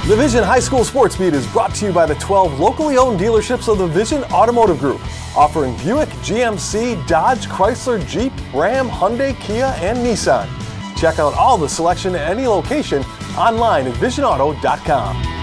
The Vision High School Sports Beat is brought to you by the 12 locally owned dealerships of the Vision Automotive Group, offering Buick, GMC, Dodge, Chrysler, Jeep, Ram, Hyundai, Kia, and Nissan. Check out all the selection at any location online at visionauto.com.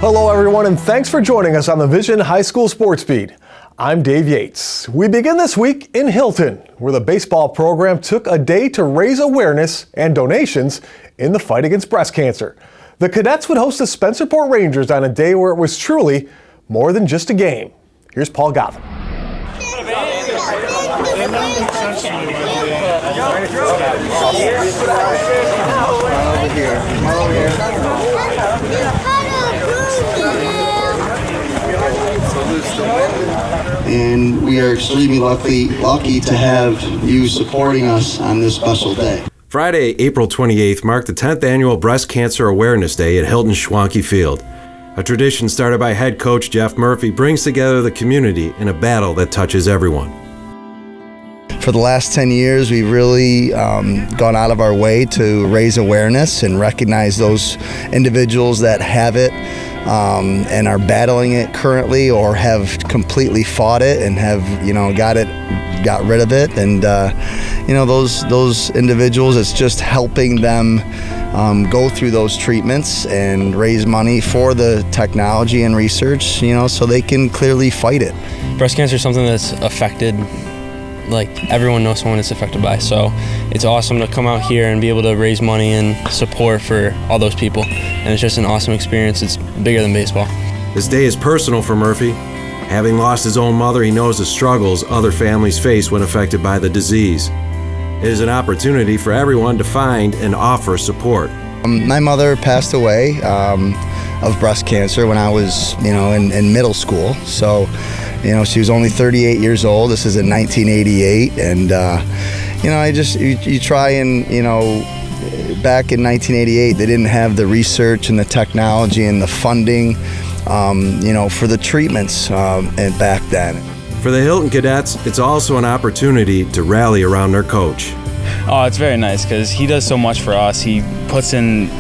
Hello everyone, and thanks for joining us on the Vision High School Sports Beat. I'm Dave Yates. We begin this week in Hilton, where the baseball program took a day to raise awareness and donations in the fight against breast cancer. The Cadets would host the Spencerport Rangers on a day where it was truly more than just a game. Here's Paul Gotham. And we are extremely lucky to have you supporting us on this special day. Friday, April 28th marked the 10th annual Breast Cancer Awareness Day at Hilton Schwanke Field. A tradition started by head coach Jeff Murphy brings together the community in a battle that touches everyone. For the last 10 years, we've really gone out of our way to raise awareness and recognize those individuals that have it and are battling it currently, or have completely fought it and have, got rid of it. And those individuals, it's just helping them go through those treatments and raise money for the technology and research, so they can clearly fight it. Breast cancer is something that's affected, like everyone knows someone it's affected by, so it's awesome to come out here and be able to raise money and support for all those people, and it's just an awesome experience. It's bigger than baseball. This day is personal for Murphy. Having lost his own mother, he knows the struggles other families face when affected by the disease. It is an opportunity for everyone to find and offer support. My mother passed away of breast cancer when I was, in middle school. So, she was only 38 years old. This is in 1988, and you try and back in 1988, they didn't have the research and the technology and the funding, for the treatments, and back then. For the Hilton Cadets, it's also an opportunity to rally around their coach. Oh, it's very nice because he does so much for us. He puts in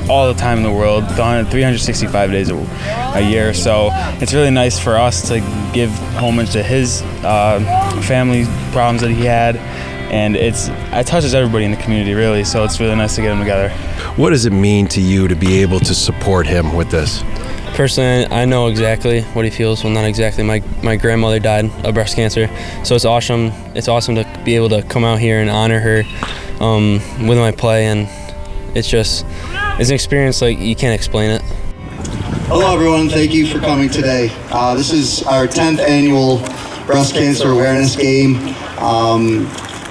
all the time in the world, 365 days a year. So it's really nice for us to give homage to his family problems that he had. And it touches everybody in the community, really. So it's really nice to get them together. What does it mean to you to be able to support him with this? Personally, I know exactly what he feels. Well, not exactly. My grandmother died of breast cancer, so it's awesome. It's awesome to be able to come out here and honor her with my play, and it's an experience like you can't explain it. Hello, everyone. Thank you for coming today. This is our 10th annual Breast Cancer Awareness Game.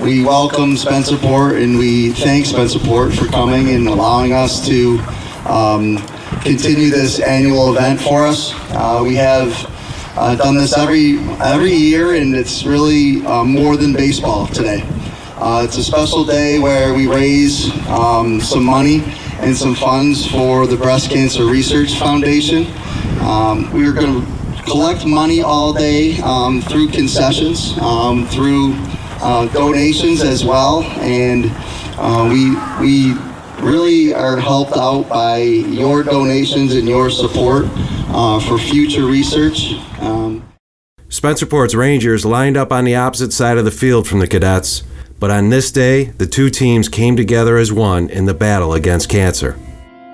We welcome Spencerport, and we thank Spencerport for coming and allowing us to continue this annual event for us. We have done this every year, and it's really more than baseball today. It's a special day where we raise some money and some funds for the Breast Cancer Research Foundation. We are going to collect money all day through concessions, through donations as well, and we really are helped out by your donations and your support for future research. Spencerport's Rangers lined up on the opposite side of the field from the Cadets, but on this day, the two teams came together as one in the battle against cancer.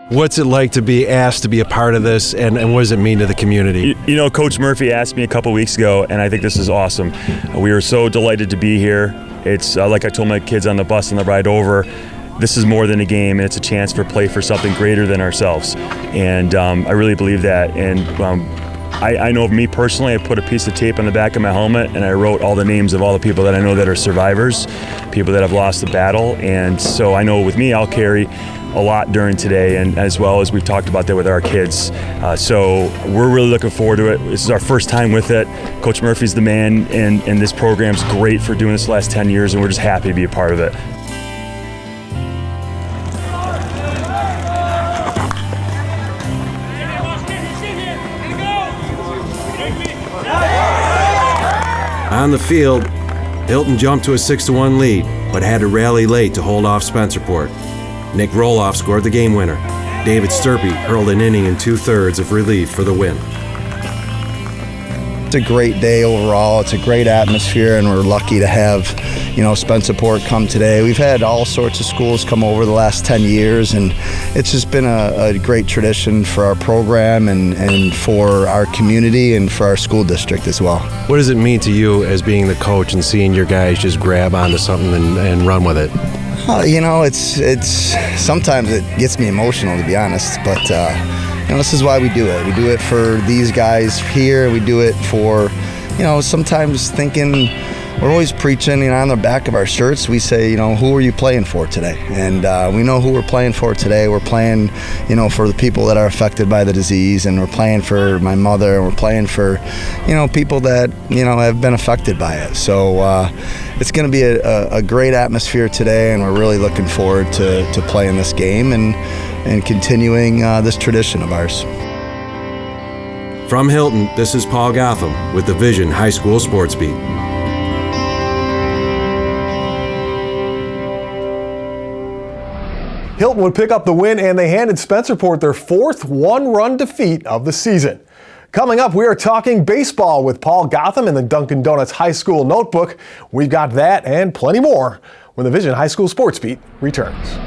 What's it like to be asked to be a part of this, and what does it mean to the community? Coach Murphy asked me a couple weeks ago, and I think this is awesome. We are so delighted to be here. It's like I told my kids on the bus on the ride over, this is more than a game, and it's a chance for play for something greater than ourselves. And I really believe that. And I know of me personally, I put a piece of tape on the back of my helmet and I wrote all the names of all the people that I know that are survivors, people that have lost the battle. And so I know with me, I'll carry a lot during today, and as well as we've talked about that with our kids. So we're really looking forward to it. This is our first time with it. Coach Murphy's the man, and this program's great for doing this the last 10 years, and we're just happy to be a part of it. On the field, Hilton jumped to a 6-1 lead, but had to rally late to hold off Spencerport. Nick Roloff scored the game winner. David Sturpey hurled an inning and 2/3 of relief for the win. It's a great day overall. It's a great atmosphere, and we're lucky to have, Spencerport come today. We've had all sorts of schools come over the last 10 years, and it's just been a great tradition for our program and for our community and for our school district as well. What does it mean to you as being the coach and seeing your guys just grab onto something and run with it? It's sometimes it gets me emotional, to be honest, but this is why we do it. We do it for these guys here. We do it for, sometimes thinking, we're always preaching, on the back of our shirts, we say, who are you playing for today? And we know who we're playing for today. We're playing, for the people that are affected by the disease, and we're playing for my mother, and we're playing for, people that, have been affected by it. So it's going to be a great atmosphere today, and we're really looking forward to playing this game and continuing this tradition of ours. From Hilton, this is Paul Gotham with the Vision High School Sports Beat. Hilton would pick up the win, and they handed Spencerport their 4th one-run defeat of the season. Coming up, we are talking baseball with Paul Gotham in the Dunkin' Donuts High School Notebook. We've got that and plenty more when the Vision High School Sports Beat returns.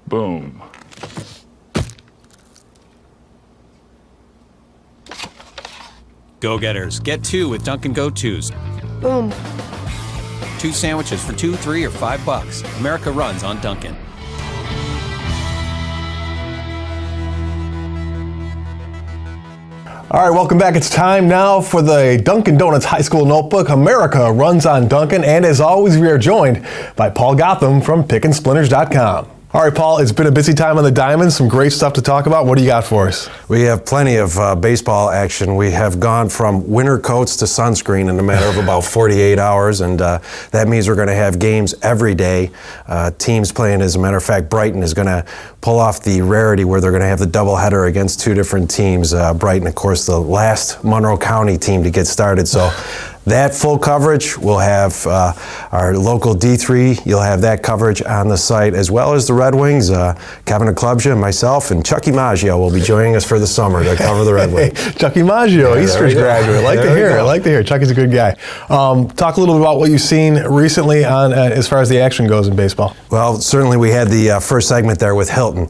Boom. Go-getters, get 2 with Dunkin' Go-Tos. Boom. 2 sandwiches for $2, $3, or $5. America runs on Dunkin'. All right, welcome back. It's time now for the Dunkin' Donuts High School Notebook. America runs on Dunkin', and as always, we are joined by Paul Gotham from PickandSplinters.com. All right, Paul, it's been a busy time on the Diamonds. Some great stuff to talk about. What do you got for us? We have plenty of baseball action. We have gone from winter coats to sunscreen in a matter of about 48 hours, and that means we're going to have games every day. Teams playing, as a matter of fact, Brighton is going to pull off the rarity where they're going to have the doubleheader against 2 different teams. Brighton, of course, the last Monroe County team to get started. So that full coverage, we'll have our local D3, you'll have that coverage on the site, as well as the Red Wings. Kevin Aklubja, myself, and Chucky Maggio will be joining us for the summer to cover the Red Wings. Hey, Chucky Maggio, Eastridge graduate. I like to hear. Chucky's a good guy. Talk a little bit about what you've seen recently on as far as the action goes in baseball. Well, certainly we had the first segment there with Hilton.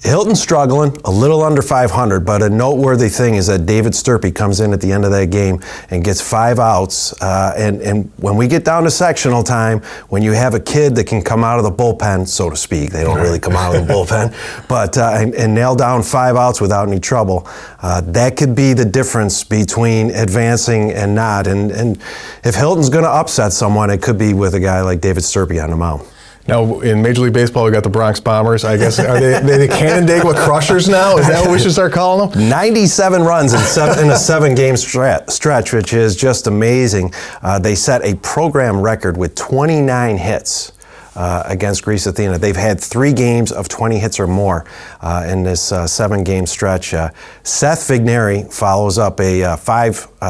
Hilton's struggling, a little under 500, but a noteworthy thing is that David Sturpey comes in at the end of that game and gets 5 outs. And when we get down to sectional time, when you have a kid that can come out of the bullpen, so to speak, they don't really come out of the bullpen, but and nail down 5 outs without any trouble, that could be the difference between advancing and not. And if Hilton's going to upset someone, it could be with a guy like David Sturpey on the mound. Now, in Major League Baseball, we got the Bronx Bombers. I guess, are they the Canandaigua Crushers now? Is that what we should start calling them? 97 runs in a 7-game stretch, which is just amazing. They set a program record with 29 hits against Greece Athena. They've had 3 games of 20 hits or more in this 7-game stretch. Seth Vigneri follows up a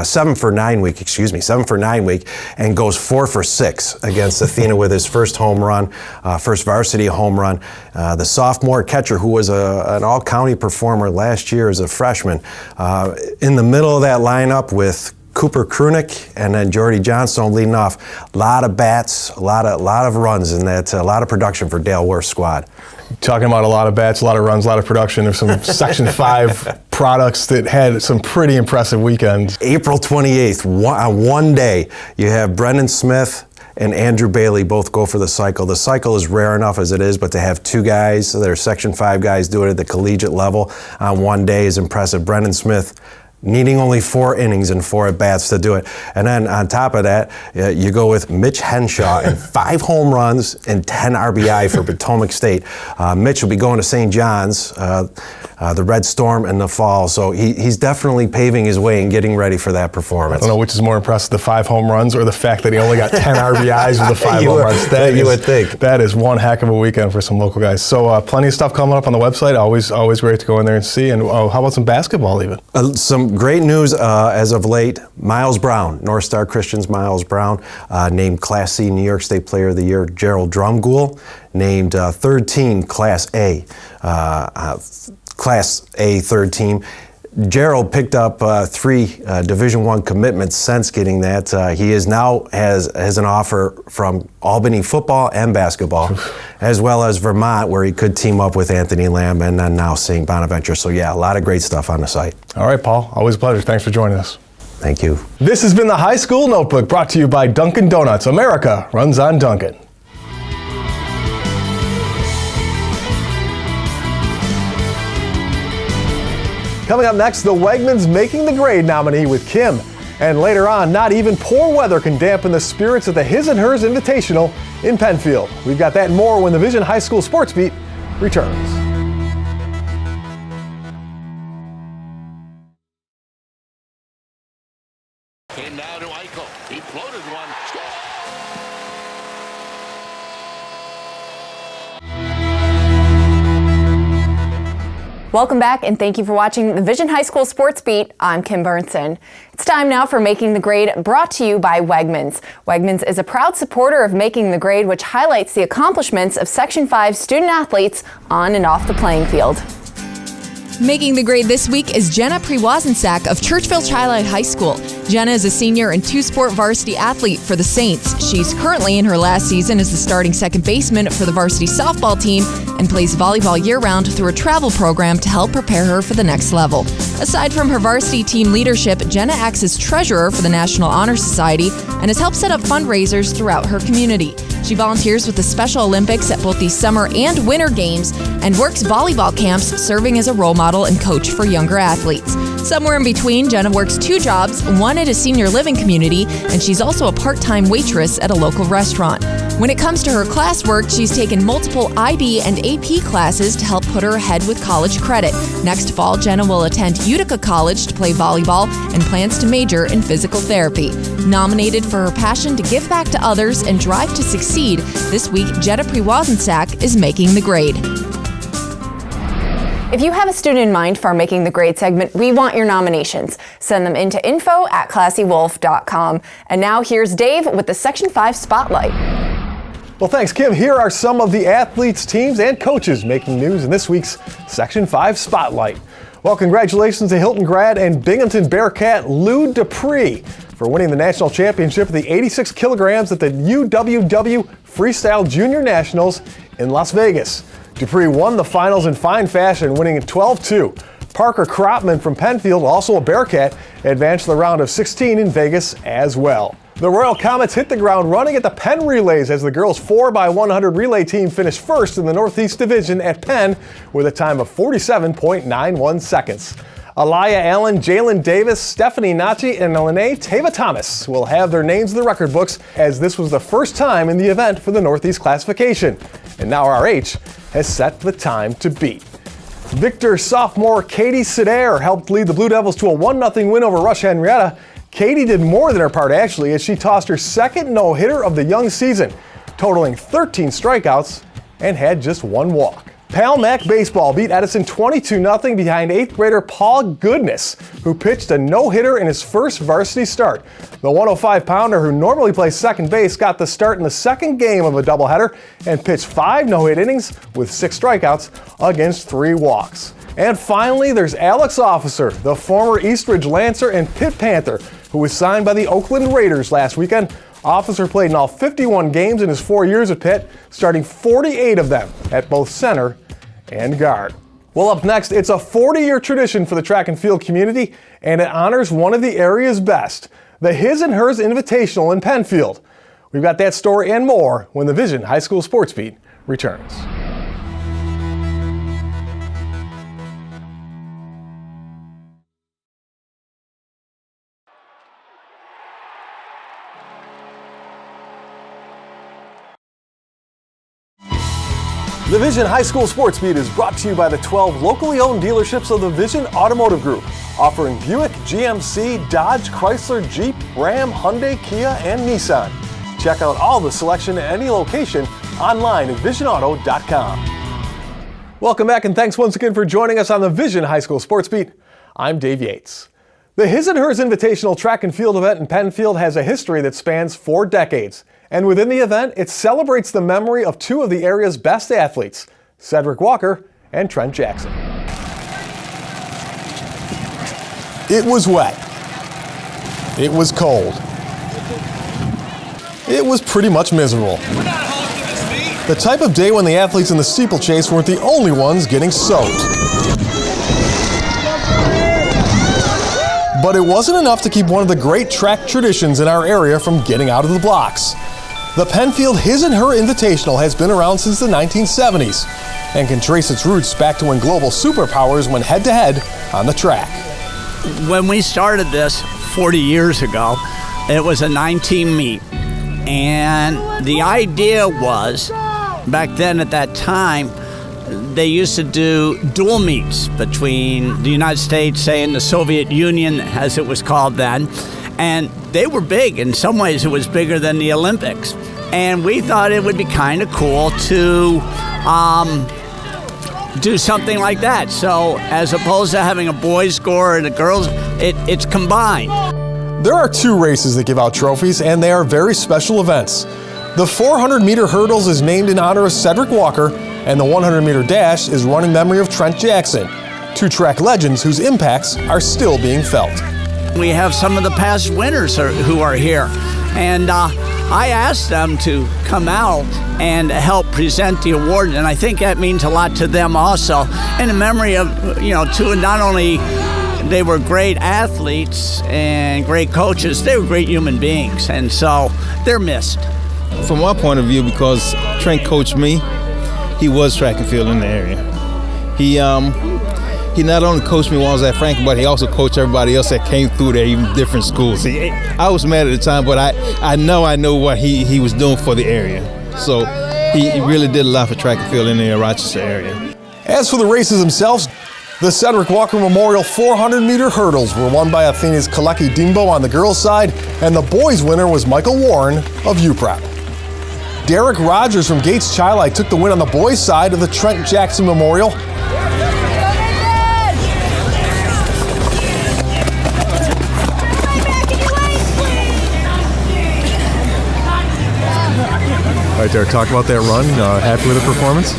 7 for 9 week, and goes 4 for 6 against Athena with his first home run, first varsity home run. The sophomore catcher, who was an all-county performer last year as a freshman, in the middle of that lineup with Cooper Krunick and then Jordy Johnstone leading off. A lot of bats, a lot of runs, and that's a lot of production for Dale Worth's squad. Talking about a lot of bats, a lot of runs, a lot of production. There's some Section 5 products that had some pretty impressive weekends. April 28th, on one day, you have Brendan Smith and Andrew Bailey both go for the cycle. The cycle is rare enough as it is, but to have two guys, that are Section 5 guys, do it at the collegiate level on one day is impressive. Brendan Smith needing only 4 innings and 4 at-bats to do it. And then on top of that, you go with Mitch Henshaw and 5 home runs and 10 RBI for Potomac State. Mitch will be going to St. John's, the Red Storm in the fall, so he's definitely paving his way and getting ready for that performance. I don't know which is more impressive, the 5 home runs or the fact that he only got 10 RBIs with the 5 You home would- runs. you would think. That is one heck of a weekend for some local guys. So plenty of stuff coming up on the website. Always great to go in there and see. And how about some basketball even? Some great news as of late. Miles Brown, North Star Christian's Miles Brown, named Class C New York State Player of the Year. Gerald Drumgoole named third team Class A. Class A third team. Gerald picked up 3 Division I commitments since getting that. He is now has an offer from Albany football and basketball, as well as Vermont, where he could team up with Anthony Lamb, and then now St. Bonaventure. So yeah, a lot of great stuff on the site. All right, Paul. Always a pleasure. Thanks for joining us. Thank you. This has been the High School Notebook, brought to you by Dunkin' Donuts. America runs on Dunkin'. Coming up next, the Wegmans Making the Grade nominee with Kim. And later on, not even poor weather can dampen the spirits of the His and Hers Invitational in Penfield. We've got that and more when the Vision High School Sports Beat returns. And now to Eichel. He floated one. Welcome back, and thank you for watching the Vision High School Sports Beat. I'm Kim Burnson. It's time now for Making the Grade, brought to you by Wegmans. Wegmans is a proud supporter of Making the Grade, which highlights the accomplishments of Section 5 student athletes on and off the playing field. Making the grade this week is Jenna Prewazensak of Churchville Chi-Lite High School. Jenna is a senior and 2-sport varsity athlete for the Saints. She's currently in her last season as the starting second baseman for the varsity softball team and plays volleyball year-round through a travel program to help prepare her for the next level. Aside from her varsity team leadership, Jenna acts as treasurer for the National Honor Society and has helped set up fundraisers throughout her community. She volunteers with the Special Olympics at both the summer and winter games and works volleyball camps, serving as a role model and coach for younger athletes. Somewhere in between, Jenna works 2 jobs, one at a senior living community, and she's also a part-time waitress at a local restaurant. When it comes to her classwork, she's taken multiple IB and AP classes to help put her ahead with college credit. Next fall, Jenna will attend Utica College to play volleyball and plans to major in physical therapy. Nominated for her passion to give back to others and drive to succeed, this week, Jenna Prewazensak is making the grade. If you have a student in mind for our Making the Grade segment, we want your nominations. Send them in to info@classywolf.com. And now here's Dave with the Section 5 Spotlight. Well, thanks, Kim. Here are some of the athletes, teams, and coaches making news in this week's Section 5 Spotlight. Well, congratulations to Hilton grad and Binghamton Bearcat Lou Dupree for winning the national championship of the 86 kilograms at the UWW Freestyle Junior Nationals in Las Vegas. Dupree won the finals in fine fashion, winning at 12-2. Parker Kropman from Penfield, also a Bearcat, advanced to the round of 16 in Vegas as well. The Royal Comets hit the ground running at the Penn Relays as the girls' 4x100 relay team finished first in the Northeast Division at Penn with a time of 47.91 seconds. Aliyah Allen, Jalen Davis, Stephanie Nachi, and Lene Tava Thomas will have their names in the record books, as this was the first time in the event for the Northeast classification. And now RH has set the time to beat. Victor sophomore Katie Sidair helped lead the Blue Devils to a 1-0 win over Rush Henrietta. Katie did more than her part, actually, as she tossed her second no-hitter of the young season, totaling 13 strikeouts and had just 1 walk. Pal Mac Baseball beat Edison 22-0 behind 8th grader Paul Goodness, who pitched a no-hitter in his first varsity start. The 105-pounder, who normally plays second base, got the start in the second game of a doubleheader and pitched 5 no-hit innings with 6 strikeouts against 3 walks. And finally, there's Alex Officer, the former Eastridge Lancer and Pitt Panther, who who was signed by the Oakland Raiders last weekend. Officer played in all 51 games in his 4 years at Pitt, starting 48 of them at both center and guard. Well, up next, it's a 40-year tradition for the track and field community, and it honors one of the area's best, the His and Hers Invitational in Penfield. We've got that story and more when the Vision High School Sports Beat returns. The Vision High School Sports Beat is brought to you by the 12 locally owned dealerships of the Vision Automotive Group, offering Buick, GMC, Dodge, Chrysler, Jeep, Ram, Hyundai, Kia, and Nissan. Check out all the selection at any location online at visionauto.com. Welcome back, and thanks once again for joining us on the Vision High School Sports Beat. I'm Dave Yates. The His and Hers Invitational track and field event in Penfield has a history that spans 4 decades. And within the event, it celebrates the memory of 2 of the area's best athletes, Cedric Walker and Trent Jackson. It was wet. It was cold. It was pretty much miserable. The type of day when the athletes in the steeplechase weren't the only ones getting soaked. But it wasn't enough to keep one of the great track traditions in our area from getting out of the blocks. The Penfield His and Her Invitational has been around since the 1970s and can trace its roots back to when global superpowers went head-to-head on the track. When we started this 40 years ago, it was a 9-team meet. And the idea was, back then at that time, they used to do dual meets between the United States, say, and the Soviet Union, as it was called then. And they were big. In some ways, it was bigger than the Olympics. And we thought it would be kind of cool to do something like that. So as opposed to having a boys score and a girls, it's combined. There are 2 races that give out trophies, and they are very special events. The 400-meter hurdles is named in honor of Cedric Walker, and the 100-meter dash is run in memory of Trent Jackson, 2 track legends whose impacts are still being felt. We have some of the past winners who are here, and I asked them to come out and help present the award, and I think that means a lot to them also, in the memory of, 2, not only they were great athletes and great coaches, they were great human beings, and so they're missed. From my point of view, because Trent coached me, he was track and field in the area. He not only coached me while I was at Franklin, but he also coached everybody else that came through there, even different schools. I was mad at the time, but I know what he was doing for the area. So he really did a lot for track and field in the Rochester area. As for the races themselves, the Cedric Walker Memorial 400-meter hurdles were won by Athena's Kaleki Dimbo on the girls' side, and the boys' winner was Michael Warren of UPrep. Derek Rogers from Gates Chilai took the win on the boys' side of the Trent Jackson Memorial. Right there, talk about that run. Happy with the performance?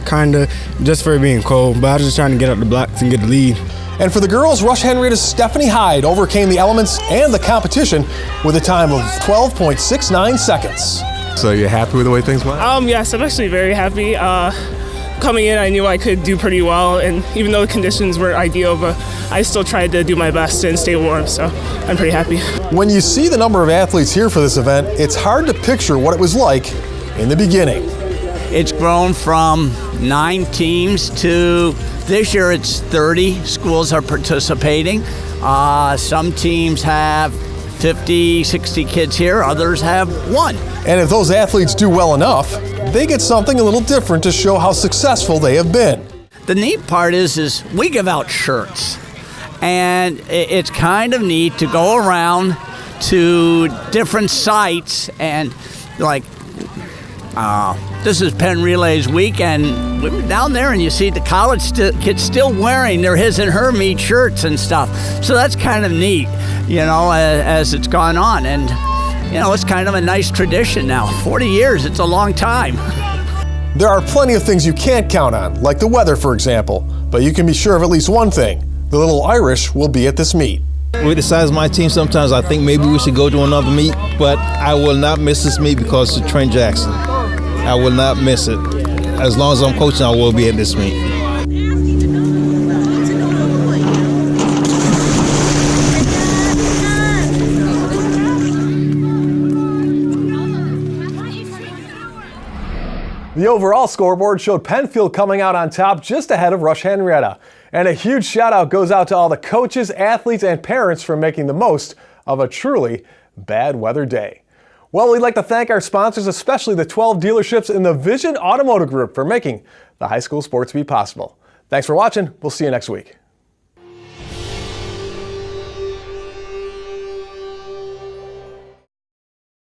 Kinda, just for it being cold, but I was just trying to get up the blocks and get the lead. And for the girls, Rush Henrietta's Stephanie Hyde overcame the elements and the competition with a time of 12.69 seconds. So you happy with the way things went? Yes, I'm actually very happy. Coming in, I knew I could do pretty well, and even though the conditions weren't ideal, but I still tried to do my best and stay warm, so I'm pretty happy. When you see the number of athletes here for this event, it's hard to picture what it was like in the beginning. It's grown from 9 teams to this year it's 30 schools are participating. Some teams have 50, 60 kids here, others have 1. And if those athletes do well enough, they get something a little different to show how successful they have been. The neat part is we give out shirts, and it's kind of neat to go around to different sites and like this is Penn Relays week, and we were down there and you see the college kids still wearing their His and Her meet shirts and stuff. So that's kind of neat, as it's gone on. And, it's kind of a nice tradition now. 40 years, it's a long time. There are plenty of things you can't count on, like the weather, for example. But you can be sure of at least one thing. The little Irish will be at this meet. With the size of my team, sometimes I think maybe we should go to another meet, but I will not miss this meet because of Trent Jackson. I will not miss it. As long as I'm coaching, I will be at this meet. The overall scoreboard showed Penfield coming out on top just ahead of Rush Henrietta. And a huge shout out goes out to all the coaches, athletes, and parents for making the most of a truly bad weather day. Well, we'd like to thank our sponsors, especially the 12 dealerships in the Vision Automotive Group, for making the high school sports beat possible. Thanks for watching. We'll see you next week.